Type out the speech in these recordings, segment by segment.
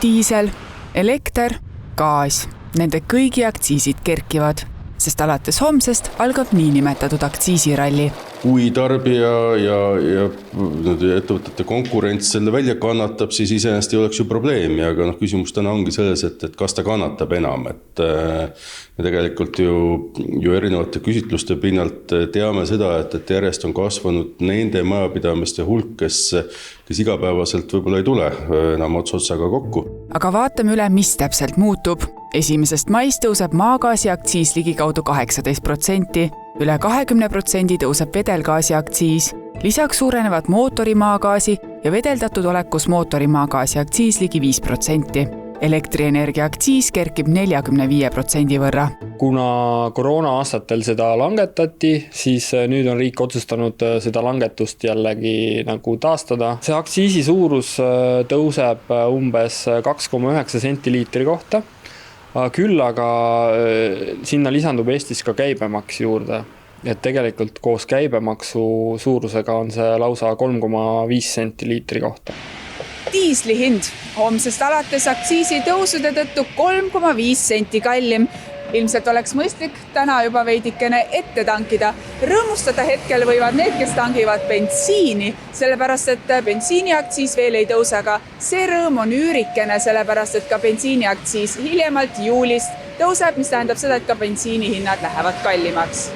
diisel, elekter, gaas. Nende kõigi aktsiisid kerkivad, sest alates homsest algab niinimetatud aktsiisiralli. Kui tarbija ja ettevõtete konkurents selle välja kannatab, siis iseenesest ei oleks ju probleemi, aga küsimus täna ongi selles, et kas ta kannatab enam. Me tegelikult ju erinevate küsitluste pinnalt teame seda, et järjest on kasvanud nende majapidamiste hulk, kes igapäevaselt võib-olla ei tule enam otsotsaga kokku. Aga vaatame üle, mis täpselt muutub. 1. maist tõuseb maagaasi aktsiis ligikaudu 18%, üle 20% tõuseb vedelgaasi aktsiis, lisaks suurenevad mootorimaagaasi ja vedeldatud olekus mootorimaagaasi aktsiis ligi 5%. Elektrienergia aktsiis kerkib 45% võrra. Kuna koroona-aastatel seda langetati, siis nüüd on riik otsustanud seda langetust jällegi taastada. See aktsiisi suurus tõuseb umbes 2,9 senti liitri kohta. Küll aga sinna lisandub Eestis ka käibemaks juurde, et tegelikult koos käibemaksu suurusega on see lausa 3,5 senti liitri kohta. Diisli hind homsest alates aktsiisi tõusude tõttu 3,5 senti kallim. Ilmselt oleks mõistlik täna juba veidikene ette tankida. Rõõmustada hetkel võivad need, kes tangivad bensiini, sellepärast et bensiiniaktsiis veel ei tõuse, aga see rõõm on üürikene, sellepärast et ka bensiiniaktsiis hiljemalt juulist tõuseb, mis tähendab seda, et ka bensiinihinnad lähevad kallimaks.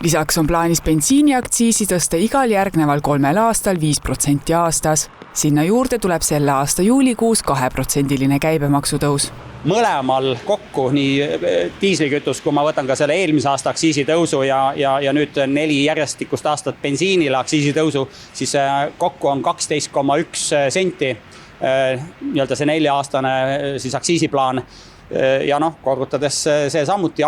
Lisaks on plaanis bensiiniaktsiisi tõsta igal järgneval 3 aastal 5% aastas. Sinna juurde tuleb selle aasta juulikuus 2% käibemaksu tõus. Mõlemal kokku, nii diislikütus, kui ma võtan ka selle eelmise aasta aktsiisi tõusu ja nüüd 4 järjestikust aastat bensiinile aktsiisi tõusu, siis kokku on 12,1 senti nii-öelda see 4-aastane siis aktsiisiplaan. Ja korrutades see samuti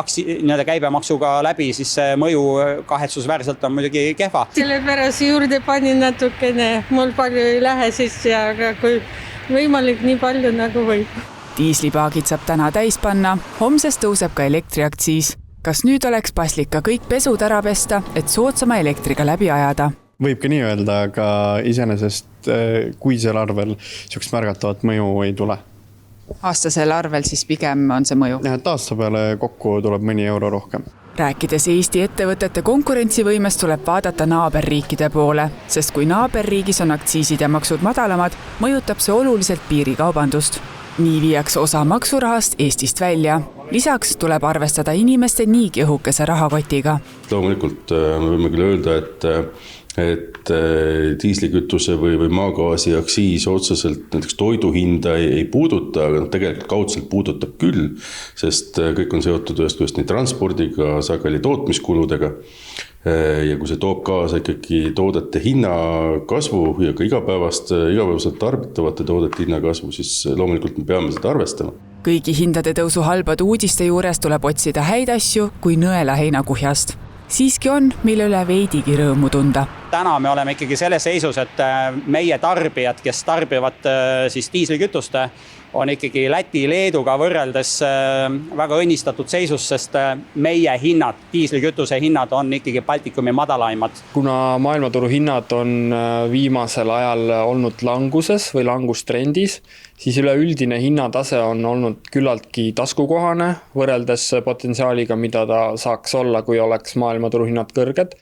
käibemaksuga läbi, siis see mõju kahetsusväärselt on muidugi kehva. Sellepärast juurde panin natukene, mul palju ei lähe sisse, aga kui võimalik nii palju nagu võib. Diislipaagid saab täna täis panna, homsest tõuseb ka elektriaktsiis. Kas nüüd oleks paslik ka kõik pesud ära pesta, et soodsama elektriga läbi ajada? Võib ka nii öelda, aga iseenesest kui seal arvel sellist märgatavat mõju ei tule. Aastasel arvel siis pigem on see mõju. Aasta peale kokku tuleb mõni euro rohkem. Rääkides Eesti ettevõtete konkurentsivõimest tuleb vaadata naaberriikide poole, sest kui naaberriigis on aktsiisid ja maksud madalamad, mõjutab see oluliselt piirikaubandust. Nii viiakse osa maksurahast Eestist välja. Lisaks tuleb arvestada inimeste niigi õhukese rahakotiga. Loomulikult me võime küll öelda, et diislikütuse või maagaasi aktsiis otseselt näiteks toiduhinda ei puuduta, aga tegelikult kaudselt puudutab küll, sest kõik on seotud ühest nii transpordiga, sageli tootmiskuludega. Ja kui see toob kaasa ikkagi toodete hinna kasvu ja ka igapäevaselt tarbitavate toodete hinna kasvu, siis loomulikult me peame seda arvestama. Kõigi hindade tõusu halbade uudiste juures tuleb otsida häid asju kui nõela heinakuhjast. Siiski on, mille üle veidigi rõõmu tunda. Täna me oleme ikkagi selles seisus, et meie tarbijad, kes tarbivad siis diislikütust, on ikkagi Läti, Leeduga võrreldes väga õnnistatud seisus, sest meie hinnad, diislikütuse hinnad on ikkagi Baltikumi madalaimad. Kuna maailmaturu hinnad on viimasel ajal olnud languses või langustrendis, siis üleüldine hinnatase on olnud küllaltki taskukohane võrreldes potentsiaaliga, mida ta saaks olla, kui oleks maailmaturu hinnad kõrged.